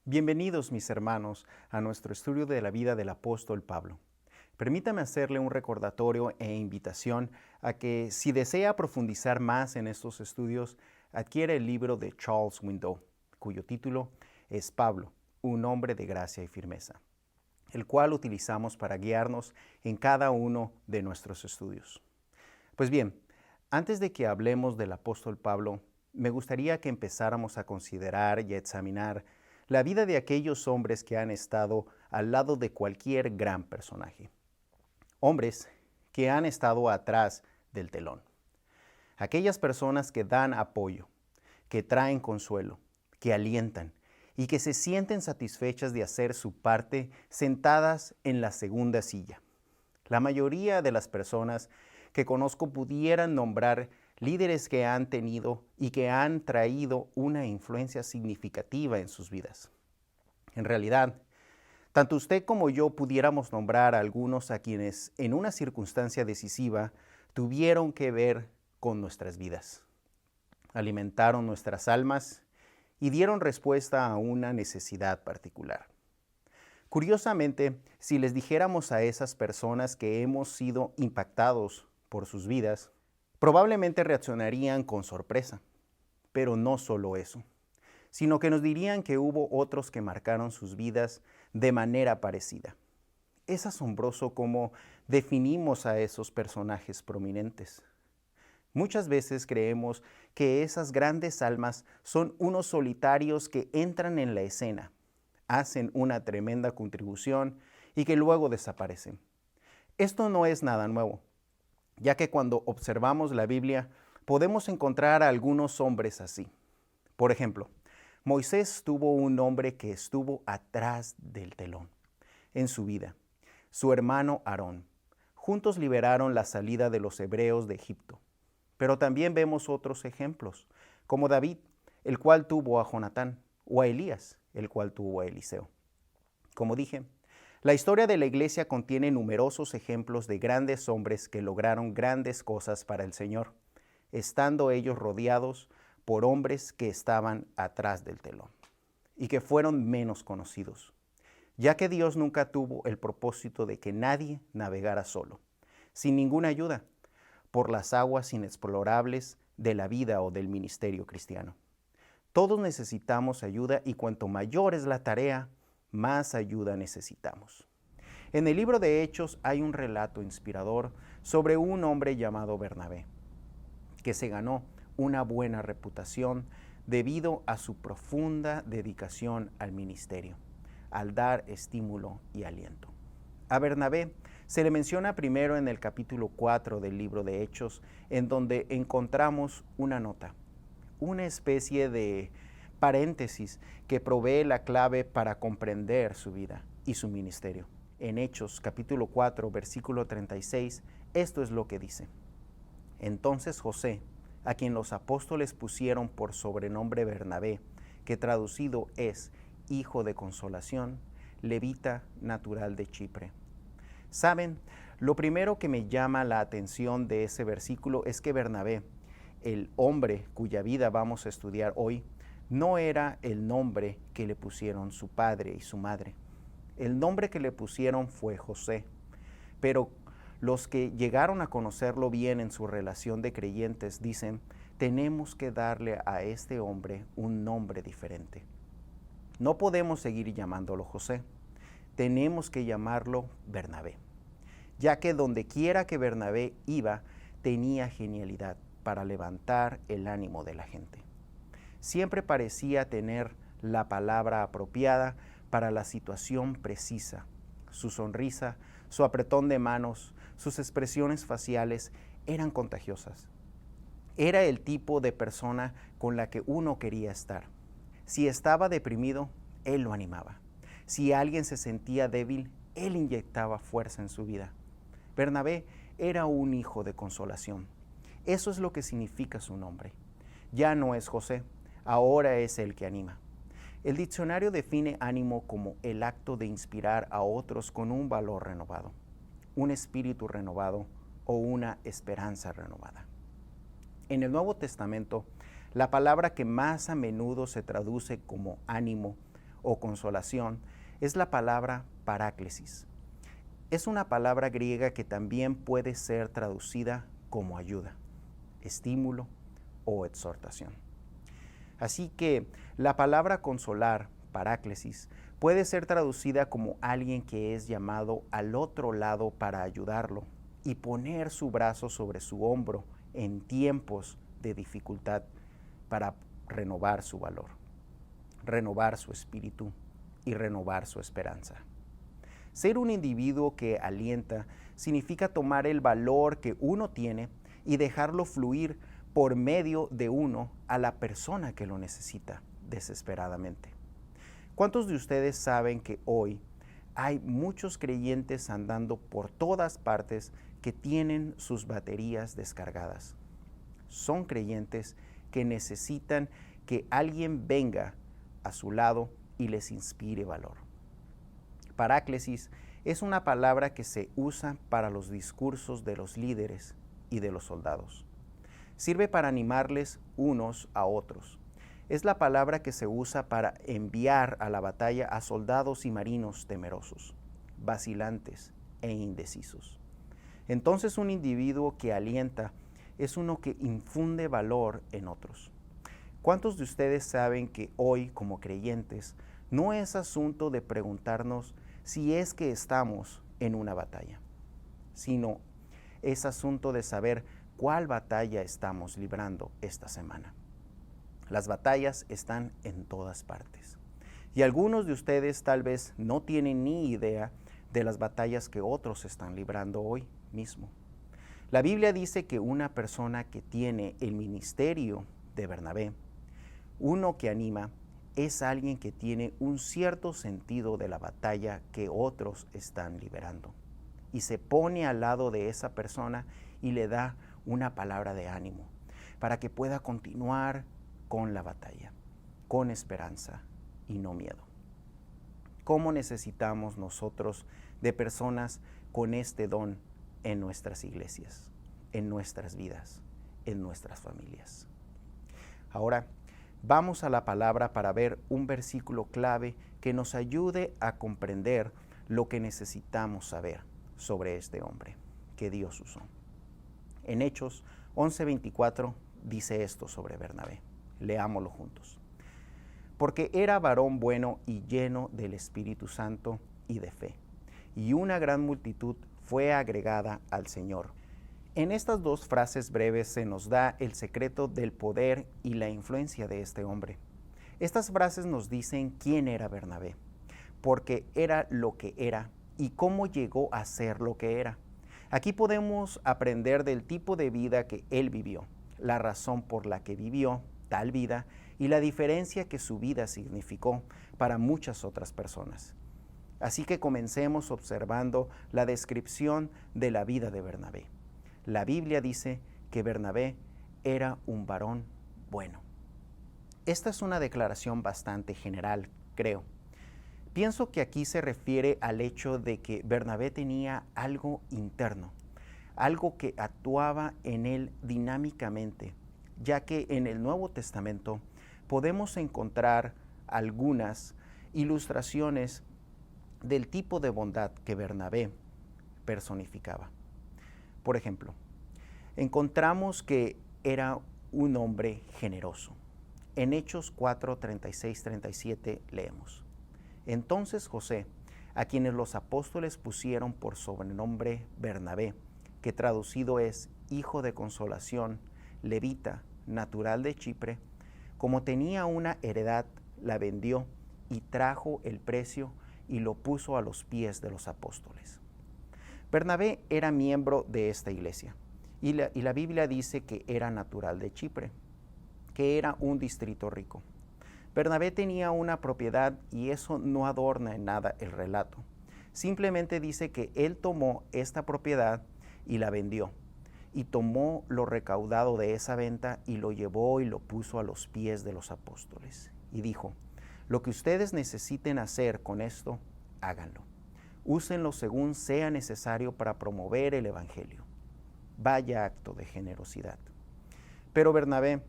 Bienvenidos, mis hermanos, a nuestro estudio de la vida del apóstol Pablo. Permítame hacerle un recordatorio e invitación a que, si desea profundizar más en estos estudios, adquiera el libro de Charles Window, cuyo título es Pablo, un hombre de gracia y firmeza, el cual utilizamos para guiarnos en cada uno de nuestros estudios. Pues bien, antes de que hablemos del apóstol Pablo, me gustaría que empezáramos a considerar y a examinar la vida de aquellos hombres que han estado al lado de cualquier gran personaje. Hombres que han estado atrás del telón. Aquellas personas que dan apoyo, que traen consuelo, que alientan y que se sienten satisfechas de hacer su parte sentadas en la segunda silla. La mayoría de las personas que conozco pudieran nombrar líderes que han tenido y que han traído una influencia significativa en sus vidas. En realidad, tanto usted como yo pudiéramos nombrar a algunos a quienes en una circunstancia decisiva tuvieron que ver con nuestras vidas. Alimentaron nuestras almas y dieron respuesta a una necesidad particular. Curiosamente, si les dijéramos a esas personas que hemos sido impactados por sus vidas, probablemente reaccionarían con sorpresa. Pero no solo eso, sino que nos dirían que hubo otros que marcaron sus vidas de manera parecida. Es asombroso cómo definimos a esos personajes prominentes. Muchas veces creemos que esas grandes almas son unos solitarios que entran en la escena, hacen una tremenda contribución y que luego desaparecen. Esto no es nada nuevo, ya que cuando observamos la Biblia podemos encontrar a algunos hombres así. Por ejemplo, Moisés tuvo un hombre que estuvo atrás del telón en su vida, su hermano Aarón. Juntos liberaron la salida de los hebreos de Egipto. Pero también vemos otros ejemplos, como David, el cual tuvo a Jonatán, o a Elías, el cual tuvo a Eliseo. Como dije, la historia de la iglesia contiene numerosos ejemplos de grandes hombres que lograron grandes cosas para el Señor, estando ellos rodeados por hombres que estaban atrás del telón y que fueron menos conocidos, ya que Dios nunca tuvo el propósito de que nadie navegara solo, sin ninguna ayuda, por las aguas inexplorables de la vida o del ministerio cristiano. Todos necesitamos ayuda y cuanto mayor es la tarea, más ayuda necesitamos. En el libro de Hechos hay un relato inspirador sobre un hombre llamado Bernabé, que se ganó una buena reputación debido a su profunda dedicación al ministerio, al dar estímulo y aliento. A Bernabé se le menciona primero en el capítulo 4 del libro de Hechos, en donde encontramos una nota, una especie de paréntesis que provee la clave para comprender su vida y su ministerio. En Hechos capítulo 4, versículo 36, esto es lo que dice. Entonces José, a quien los apóstoles pusieron por sobrenombre Bernabé, que traducido es hijo de consolación, levita natural de Chipre. ¿Saben? Lo primero que me llama la atención de ese versículo es que Bernabé, el hombre cuya vida vamos a estudiar hoy, no era el nombre que le pusieron su padre y su madre. El nombre que le pusieron fue José, pero los que llegaron a conocerlo bien en su relación de creyentes dicen, tenemos que darle a este hombre un nombre diferente. No podemos seguir llamándolo José, tenemos que llamarlo Bernabé, ya que donde quiera que Bernabé iba, tenía genialidad para levantar el ánimo de la gente. Siempre parecía tener la palabra apropiada para la situación precisa. Su sonrisa, su apretón de manos, sus expresiones faciales eran contagiosas. Era el tipo de persona con la que uno quería estar. Si estaba deprimido, él lo animaba. Si alguien se sentía débil, él inyectaba fuerza en su vida. Bernabé era un hijo de consolación. Eso es lo que significa su nombre. Ya no es José, ahora es el que anima. El diccionario define ánimo como el acto de inspirar a otros con un valor renovado, un espíritu renovado o una esperanza renovada. En el Nuevo Testamento, la palabra que más a menudo se traduce como ánimo o consolación es la palabra paráclesis. Es una palabra griega que también puede ser traducida como ayuda, estímulo o exhortación. Así que la palabra consolar, paráclesis, puede ser traducida como alguien que es llamado al otro lado para ayudarlo y poner su brazo sobre su hombro en tiempos de dificultad para renovar su valor, renovar su espíritu y renovar su esperanza. Ser un individuo que alienta significa tomar el valor que uno tiene y dejarlo fluir por medio de uno a la persona que lo necesita desesperadamente. ¿Cuántos de ustedes saben que hoy hay muchos creyentes andando por todas partes que tienen sus baterías descargadas? Son creyentes que necesitan que alguien venga a su lado y les inspire valor. Paráclesis es una palabra que se usa para los discursos de los líderes y de los soldados. Sirve para animarles unos a otros. Es la palabra que se usa para enviar a la batalla a soldados y marinos temerosos, vacilantes e indecisos. Entonces un individuo que alienta es uno que infunde valor en otros. ¿Cuántos de ustedes saben que hoy, como creyentes, no es asunto de preguntarnos si es que estamos en una batalla, sino es asunto de saber cuál batalla estamos librando esta semana? Las batallas están en todas partes. Y algunos de ustedes tal vez no tienen ni idea de las batallas que otros están librando hoy mismo. La Biblia dice que una persona que tiene el ministerio de Bernabé, uno que anima, es alguien que tiene un cierto sentido de la batalla que otros están liberando. Y se pone al lado de esa persona y le da una palabra de ánimo para que pueda continuar con la batalla, con esperanza y no miedo. ¿Cómo necesitamos nosotros de personas con este don en nuestras iglesias, en nuestras vidas, en nuestras familias? Ahora, vamos a la palabra para ver un versículo clave que nos ayude a comprender lo que necesitamos saber sobre este hombre que Dios usó. En Hechos 11:24 dice esto sobre Bernabé. Leámoslo juntos. Porque era varón bueno y lleno del Espíritu Santo y de fe, y una gran multitud fue agregada al Señor. En estas dos frases breves se nos da el secreto del poder y la influencia de este hombre. Estas frases nos dicen quién era Bernabé, porque era lo que era y cómo llegó a ser lo que era. Aquí podemos aprender del tipo de vida que él vivió, la razón por la que vivió tal vida y la diferencia que su vida significó para muchas otras personas. Así que comencemos observando la descripción de la vida de Bernabé. La Biblia dice que Bernabé era un varón bueno. Esta es una declaración bastante general, creo. Pienso que aquí se refiere al hecho de que Bernabé tenía algo interno, algo que actuaba en él dinámicamente, ya que en el Nuevo Testamento podemos encontrar algunas ilustraciones del tipo de bondad que Bernabé personificaba. Por ejemplo, encontramos que era un hombre generoso. En Hechos 4, 36, 37 leemos: Entonces José, a quienes los apóstoles pusieron por sobrenombre Bernabé, que traducido es hijo de consolación, levita, natural de Chipre, como tenía una heredad, la vendió y trajo el precio y lo puso a los pies de los apóstoles. Bernabé era miembro de esta iglesia y la Biblia dice que era natural de Chipre, que era un distrito rico. Bernabé tenía una propiedad y eso no adorna en nada el relato. Simplemente dice que él tomó esta propiedad y la vendió, y tomó lo recaudado de esa venta y lo llevó y lo puso a los pies de los apóstoles. Y dijo: lo que ustedes necesiten hacer con esto, háganlo. Úsenlo según sea necesario para promover el evangelio. Vaya acto de generosidad. Pero Bernabé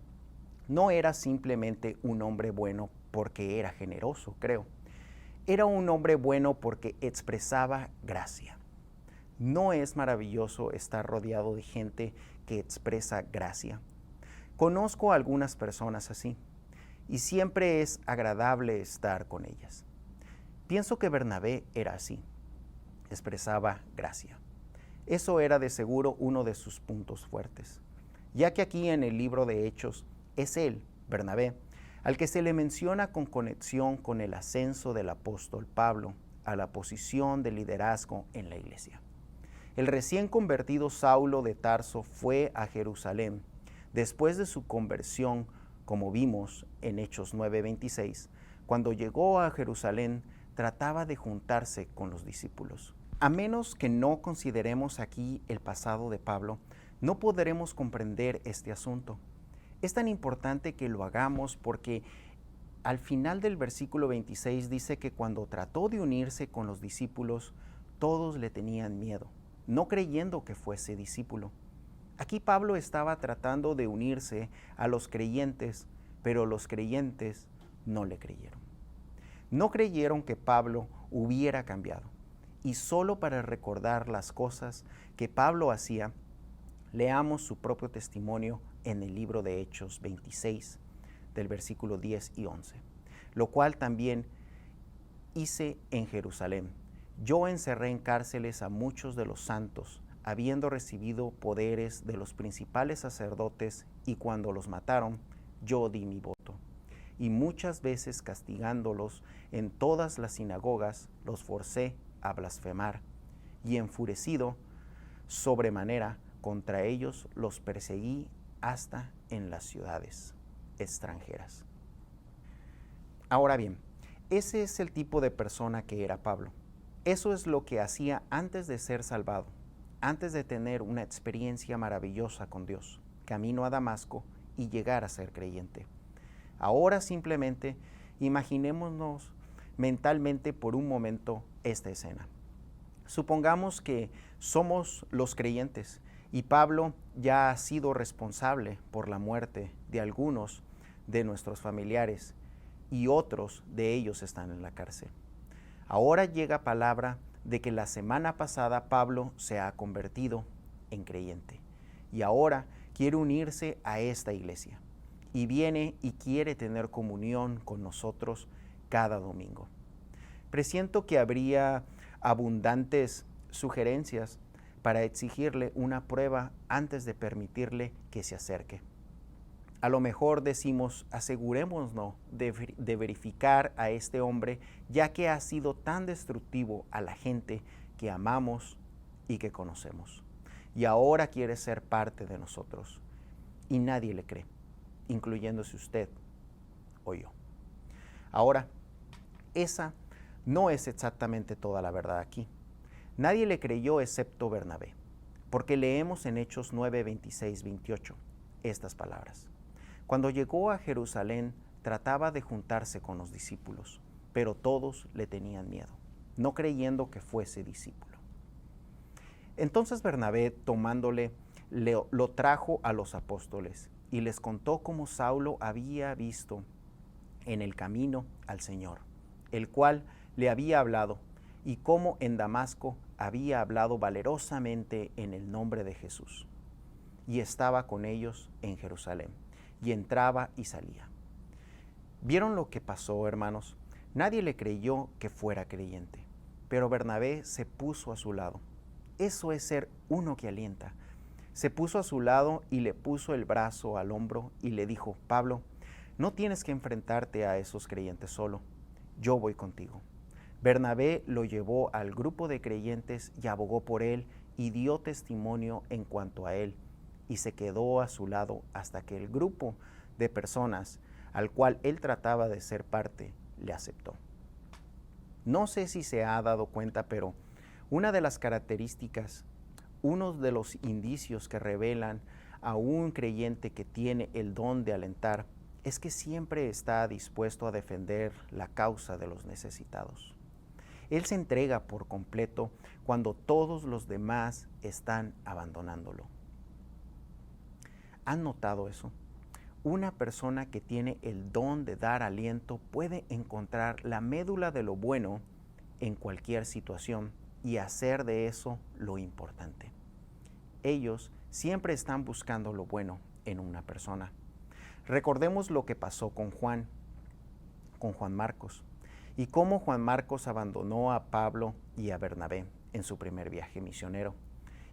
no era simplemente un hombre bueno porque era generoso, creo. Era un hombre bueno porque expresaba gracia. ¿No es maravilloso estar rodeado de gente que expresa gracia? Conozco a algunas personas así y siempre es agradable estar con ellas. Pienso que Bernabé era así, expresaba gracia. Eso era de seguro uno de sus puntos fuertes, ya que aquí en el libro de Hechos es él, Bernabé, al que se le menciona con conexión con el ascenso del apóstol Pablo a la posición de liderazgo en la iglesia. El recién convertido Saulo de Tarso fue a Jerusalén después de su conversión, como vimos en Hechos 9:26. Cuando llegó a Jerusalén, trataba de juntarse con los discípulos. A menos que no consideremos aquí el pasado de Pablo, no podremos comprender este asunto. Es tan importante que lo hagamos porque al final del versículo 26 dice que cuando trató de unirse con los discípulos, todos le tenían miedo, no creyendo que fuese discípulo. Aquí Pablo estaba tratando de unirse a los creyentes, pero los creyentes no le creyeron. No creyeron que Pablo hubiera cambiado. Y solo para recordar las cosas que Pablo hacía, leamos su propio testimonio en el libro de Hechos 26, del versículo 10 y 11, lo cual también hice en Jerusalén. Yo encerré en cárceles a muchos de los santos, habiendo recibido poderes de los principales sacerdotes, y cuando los mataron, yo di mi voto. Y muchas veces castigándolos en todas las sinagogas, los forcé a blasfemar, y enfurecido sobremanera contra ellos los perseguí hasta en las ciudades extranjeras. Ahora bien, ese es el tipo de persona que era Pablo. Eso es lo que hacía antes de ser salvado, antes de tener una experiencia maravillosa con Dios, camino a Damasco y llegar a ser creyente. Ahora simplemente imaginémonos mentalmente por un momento esta escena. Supongamos que somos los creyentes y Pablo ya ha sido responsable por la muerte de algunos de nuestros familiares y otros de ellos están en la cárcel. Ahora llega palabra de que la semana pasada Pablo se ha convertido en creyente y ahora quiere unirse a esta iglesia y viene y quiere tener comunión con nosotros cada domingo. Presiento que habría abundantes sugerencias para exigirle una prueba antes de permitirle que se acerque. A lo mejor decimos, asegurémonos de verificar a este hombre, ya que ha sido tan destructivo a la gente que amamos y que conocemos. Y ahora quiere ser parte de nosotros. Y nadie le cree, incluyéndose usted o yo. Ahora, esa no es exactamente toda la verdad aquí. Nadie le creyó excepto Bernabé, porque leemos en Hechos 9, 26, 28 estas palabras. Cuando llegó a Jerusalén, trataba de juntarse con los discípulos, pero todos le tenían miedo, no creyendo que fuese discípulo. Entonces Bernabé, tomándole, lo trajo a los apóstoles y les contó cómo Saulo había visto en el camino al Señor, el cual le había hablado, y cómo en Damasco había hablado valerosamente en el nombre de Jesús. Y estaba con ellos en Jerusalén, y entraba y salía. ¿Vieron lo que pasó, hermanos? Nadie le creyó que fuera creyente, pero Bernabé se puso a su lado. Eso es ser uno que alienta. Se puso a su lado y le puso el brazo al hombro y le dijo, Pablo, no tienes que enfrentarte a esos creyentes solo, yo voy contigo. Bernabé lo llevó al grupo de creyentes y abogó por él y dio testimonio en cuanto a él, y se quedó a su lado hasta que el grupo de personas al cual él trataba de ser parte le aceptó. No sé si se ha dado cuenta, pero una de las características, uno de los indicios que revelan a un creyente que tiene el don de alentar, es que siempre está dispuesto a defender la causa de los necesitados. Él se entrega por completo cuando todos los demás están abandonándolo. ¿Han notado eso? Una persona que tiene el don de dar aliento puede encontrar la médula de lo bueno en cualquier situación y hacer de eso lo importante. Ellos siempre están buscando lo bueno en una persona. Recordemos lo que pasó con Juan Marcos, y cómo Juan Marcos abandonó a Pablo y a Bernabé en su primer viaje misionero.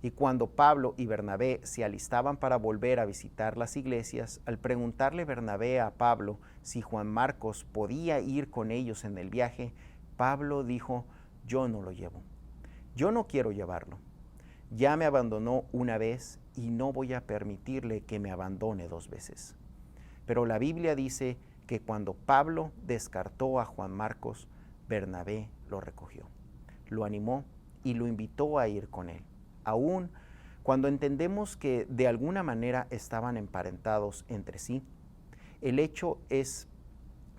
Y cuando Pablo y Bernabé se alistaban para volver a visitar las iglesias, al preguntarle Bernabé a Pablo si Juan Marcos podía ir con ellos en el viaje, Pablo dijo: yo no lo llevo. Yo no quiero llevarlo. Ya me abandonó una vez y no voy a permitirle que me abandone 2 veces. Pero la Biblia dice que cuando Pablo descartó a Juan Marcos, Bernabé lo recogió, lo animó y lo invitó a ir con él. Aún cuando entendemos que de alguna manera estaban emparentados entre sí, el hecho es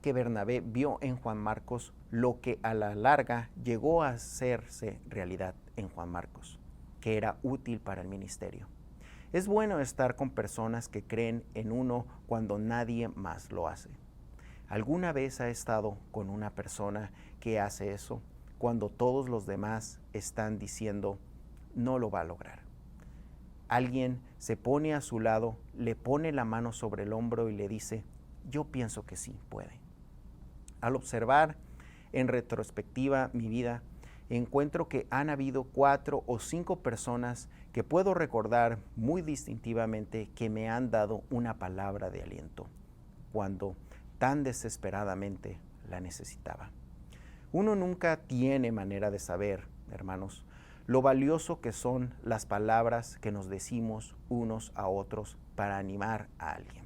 que Bernabé vio en Juan Marcos lo que a la larga llegó a hacerse realidad en Juan Marcos, que era útil para el ministerio. Es bueno estar con personas que creen en uno cuando nadie más lo hace. ¿Alguna vez ha estado con una persona que hace eso cuando todos los demás están diciendo no lo va a lograr? Alguien se pone a su lado, le pone la mano sobre el hombro y le dice: yo pienso que sí puede. Al observar en retrospectiva mi vida, encuentro que han habido 4 o 5 personas que puedo recordar muy distintivamente que me han dado una palabra de aliento cuando tan desesperadamente la necesitaba. Uno nunca tiene manera de saber, hermanos, lo valioso que son las palabras que nos decimos unos a otros para animar a alguien,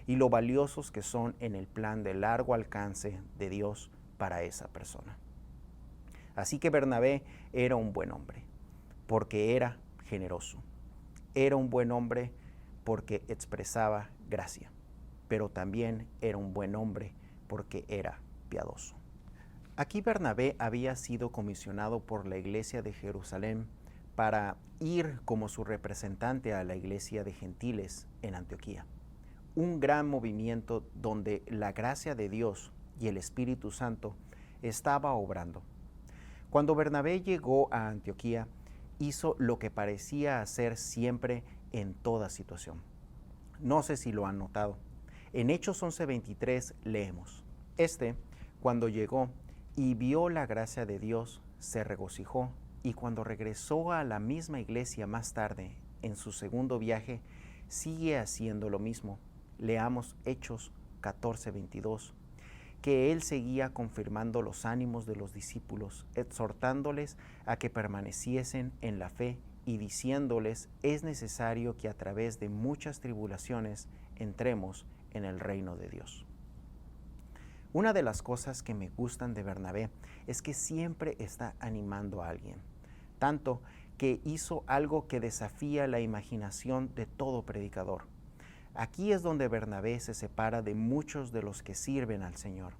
y lo valiosos que son en el plan de largo alcance de Dios para esa persona. Así que Bernabé era un buen hombre, porque era generoso. Era un buen hombre porque expresaba gracia, pero también era un buen hombre porque era piadoso. Aquí Bernabé había sido comisionado por la iglesia de Jerusalén para ir como su representante a la iglesia de gentiles en Antioquía. Un gran movimiento donde la gracia de Dios y el Espíritu Santo estaba obrando. Cuando Bernabé llegó a Antioquía, hizo lo que parecía hacer siempre en toda situación. No sé si lo han notado. En Hechos 11:23 leemos: cuando llegó y vio la gracia de Dios, se regocijó, y cuando regresó a la misma iglesia más tarde, en su segundo viaje, sigue haciendo lo mismo. Leamos Hechos 14:22, que él seguía confirmando los ánimos de los discípulos, exhortándoles a que permaneciesen en la fe y diciéndoles: es necesario que a través de muchas tribulaciones entremos en el reino de Dios. Una de las cosas que me gustan de Bernabé es que siempre está animando a alguien, tanto que hizo algo que desafía la imaginación de todo predicador. Aquí es donde Bernabé se separa de muchos de los que sirven al Señor.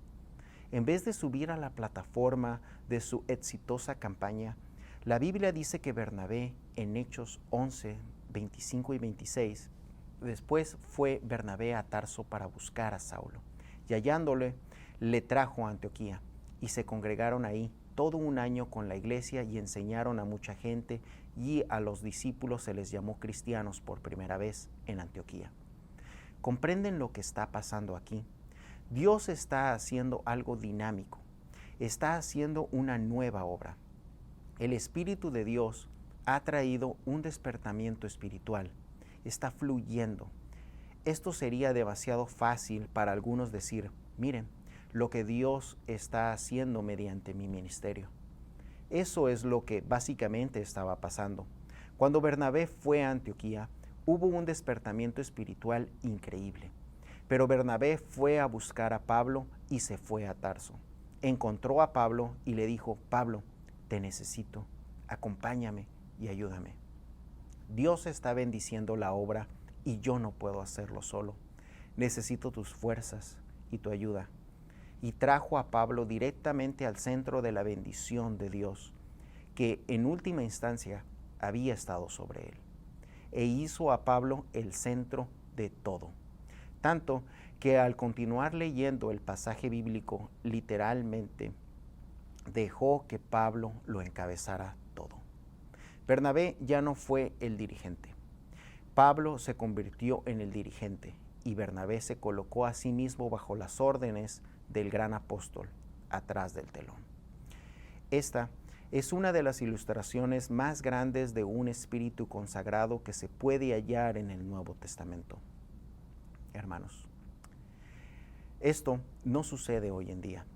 En vez de subir a la plataforma de su exitosa campaña, la Biblia dice que Bernabé, en Hechos 11, 25 y 26, después fue Bernabé a Tarso para buscar a Saulo, y hallándole, le trajo a Antioquía, y se congregaron ahí todo un año con la iglesia y enseñaron a mucha gente, y a los discípulos se les llamó cristianos por primera vez en Antioquía. ¿Comprenden lo que está pasando aquí? Dios está haciendo algo dinámico, está haciendo una nueva obra. El Espíritu de Dios ha traído un despertamiento espiritual, está fluyendo. Esto sería demasiado fácil para algunos decir: miren, lo que Dios está haciendo mediante mi ministerio. Eso es lo que básicamente estaba pasando. Cuando Bernabé fue a Antioquía, hubo un despertamiento espiritual increíble. Pero Bernabé fue a buscar a Pablo y se fue a Tarso. Encontró a Pablo y le dijo: Pablo, te necesito, acompáñame y ayúdame. Dios está bendiciendo la obra y yo no puedo hacerlo solo. Necesito tus fuerzas y tu ayuda. Y trajo a Pablo directamente al centro de la bendición de Dios, que en última instancia había estado sobre él, e hizo a Pablo el centro de todo. Tanto que al continuar leyendo el pasaje bíblico, literalmente dejó que Pablo lo encabezara todo. Bernabé ya no fue el dirigente. Pablo se convirtió en el dirigente y Bernabé se colocó a sí mismo bajo las órdenes del gran apóstol, atrás del telón. Esta es una de las ilustraciones más grandes de un espíritu consagrado que se puede hallar en el Nuevo Testamento. Hermanos, esto no sucede hoy en día.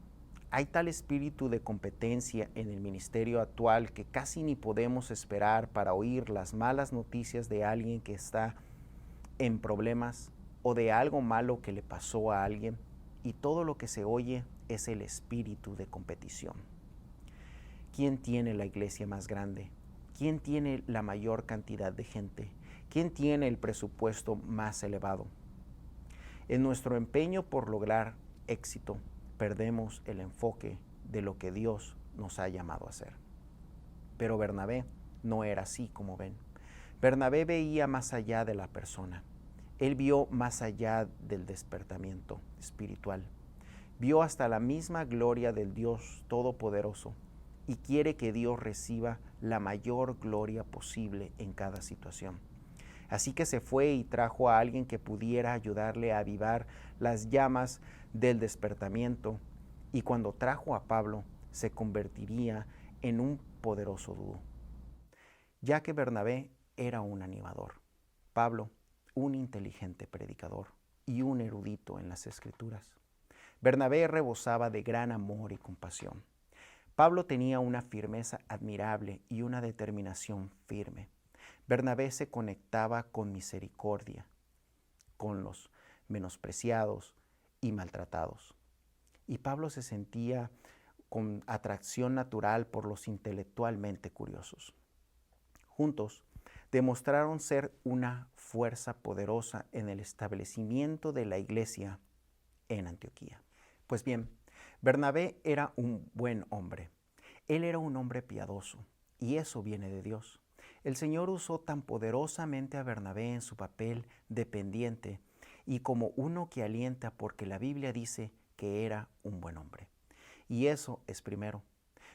Hay tal espíritu de competencia en el ministerio actual que casi ni podemos esperar para oír las malas noticias de alguien que está en problemas o de algo malo que le pasó a alguien, y todo lo que se oye es el espíritu de competición. ¿Quién tiene la iglesia más grande? ¿Quién tiene la mayor cantidad de gente? ¿Quién tiene el presupuesto más elevado? En nuestro empeño por lograr éxito, perdemos el enfoque de lo que Dios nos ha llamado a hacer. Pero Bernabé no era así, como ven. Bernabé veía más allá de la persona. Él vio más allá del despertamiento espiritual. Vio hasta la misma gloria del Dios Todopoderoso y quiere que Dios reciba la mayor gloria posible en cada situación. Así que se fue y trajo a alguien que pudiera ayudarle a avivar las llamas del despertamiento, y cuando trajo a Pablo se convertiría en un poderoso dúo. Ya que Bernabé era un animador, Pablo un inteligente predicador y un erudito en las Escrituras. Bernabé rebosaba de gran amor y compasión. Pablo tenía una firmeza admirable y una determinación firme. Bernabé se conectaba con misericordia, con los menospreciados y maltratados. Y Pablo se sentía con atracción natural por los intelectualmente curiosos. Juntos demostraron ser una fuerza poderosa en el establecimiento de la iglesia en Antioquía. Pues bien, Bernabé era un buen hombre. Él era un hombre piadoso, y eso viene de Dios. El Señor usó tan poderosamente a Bernabé en su papel dependiente y como uno que alienta, porque la Biblia dice que era un buen hombre. Y eso es primero.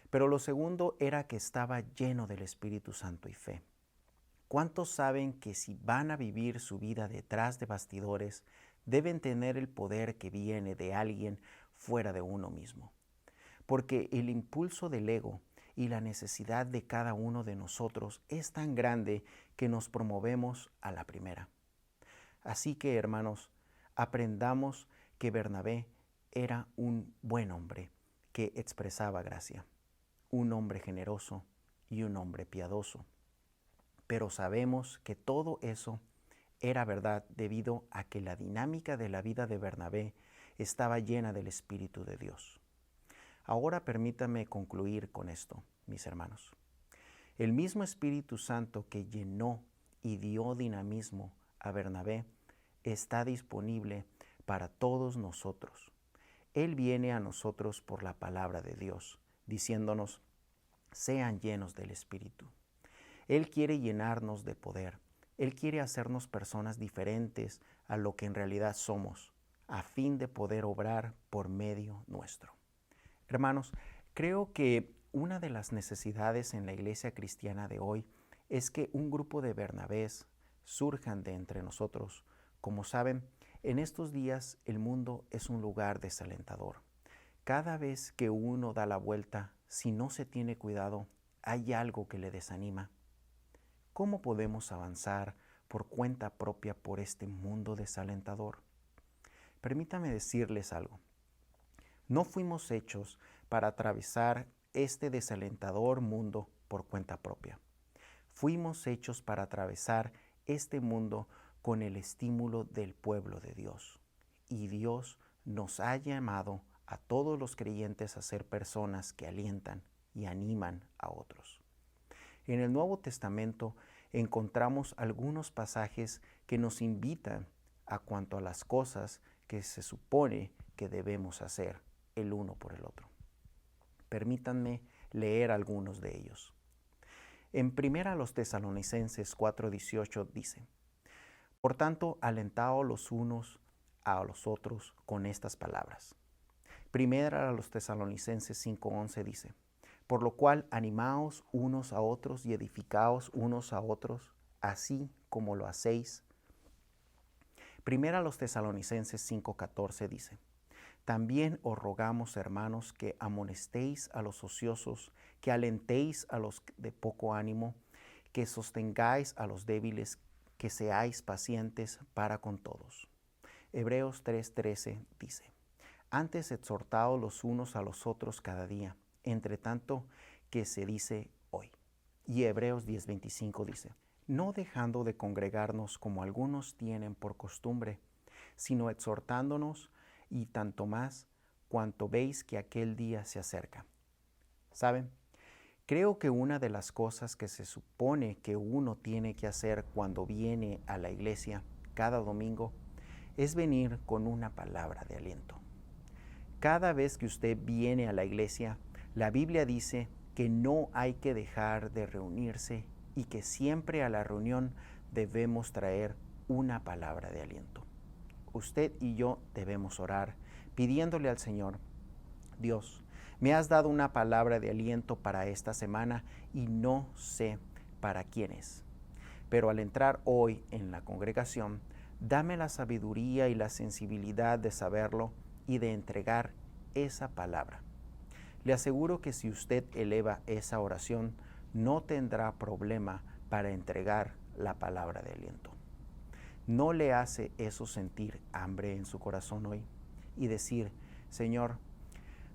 Pero lo segundo era que estaba lleno del Espíritu Santo y fe. ¿Cuántos saben que si van a vivir su vida detrás de bastidores, deben tener el poder que viene de alguien fuera de uno mismo? Porque el impulso del ego y la necesidad de cada uno de nosotros es tan grande que nos promovemos a la primera. Así que, hermanos, aprendamos que Bernabé era un buen hombre que expresaba gracia, un hombre generoso y un hombre piadoso. Pero sabemos que todo eso era verdad debido a que la dinámica de la vida de Bernabé estaba llena del Espíritu de Dios. Ahora permítanme concluir con esto, mis hermanos. El mismo Espíritu Santo que llenó y dio dinamismo a Bernabé está disponible para todos nosotros. Él viene a nosotros por la palabra de Dios, diciéndonos, sean llenos del Espíritu. Él quiere llenarnos de poder. Él quiere hacernos personas diferentes a lo que en realidad somos, a fin de poder obrar por medio nuestro. Hermanos, creo que una de las necesidades en la iglesia cristiana de hoy es que un grupo de Bernabés surjan de entre nosotros. Como saben, en estos días el mundo es un lugar desalentador. Cada vez que uno da la vuelta, si no se tiene cuidado, hay algo que le desanima. ¿Cómo podemos avanzar por cuenta propia por este mundo desalentador? Permítame decirles algo. No fuimos hechos para atravesar este desalentador mundo por cuenta propia. Fuimos hechos para atravesar este mundo con el estímulo del pueblo de Dios. Y Dios nos ha llamado a todos los creyentes a ser personas que alientan y animan a otros. En el Nuevo Testamento encontramos algunos pasajes que nos invitan a cuanto a las cosas que se supone que debemos hacer el uno por el otro. Permítanme leer algunos de ellos. En 1 Tesalonicenses 4:18 dice, por tanto, alentaos los unos a los otros con estas palabras. Primera a los Tesalonicenses 5:11 dice, por lo cual animaos unos a otros y edificaos unos a otros, así como lo hacéis. Primera a los Tesalonicenses 5:14 dice, también os rogamos, hermanos, que amonestéis a los ociosos, que alentéis a los de poco ánimo, que sostengáis a los débiles, que seáis pacientes para con todos. Hebreos 3:13 dice, antes exhortaos los unos a los otros cada día, entre tanto que se dice hoy. Y Hebreos 10:25 dice, no dejando de congregarnos como algunos tienen por costumbre, sino exhortándonos y tanto más cuanto veis que aquel día se acerca. ¿Saben? Creo que una de las cosas que se supone que uno tiene que hacer cuando viene a la iglesia cada domingo es venir con una palabra de aliento. Cada vez que usted viene a la iglesia, la Biblia dice que no hay que dejar de reunirse y que siempre a la reunión debemos traer una palabra de aliento. Usted y yo debemos orar pidiéndole al Señor, Dios, me has dado una palabra de aliento para esta semana y no sé para quién es. Pero al entrar hoy en la congregación, dame la sabiduría y la sensibilidad de saberlo y de entregar esa palabra. Le aseguro que si usted eleva esa oración, no tendrá problema para entregar la palabra de aliento. ¿No le hace eso sentir hambre en su corazón hoy? Y decir, Señor,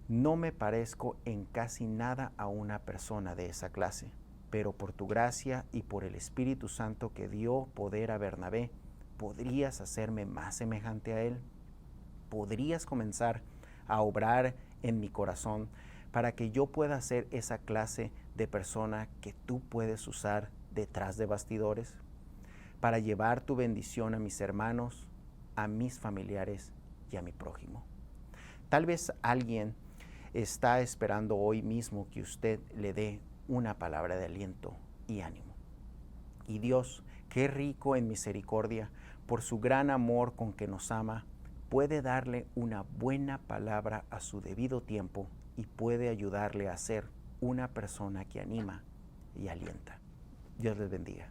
no me parezco en casi nada a una persona de esa clase, pero por tu gracia y por el Espíritu Santo que dio poder a Bernabé, ¿podrías hacerme más semejante a él? ¿Podrías comenzar a obrar en mi corazón para que yo pueda ser esa clase de persona que tú puedes usar detrás de bastidores? Para llevar tu bendición a mis hermanos, a mis familiares y a mi prójimo. Tal vez alguien está esperando hoy mismo que usted le dé una palabra de aliento y ánimo. Y Dios, qué rico en misericordia, por su gran amor con que nos ama, puede darle una buena palabra a su debido tiempo y puede ayudarle a ser una persona que anima y alienta. Dios les bendiga.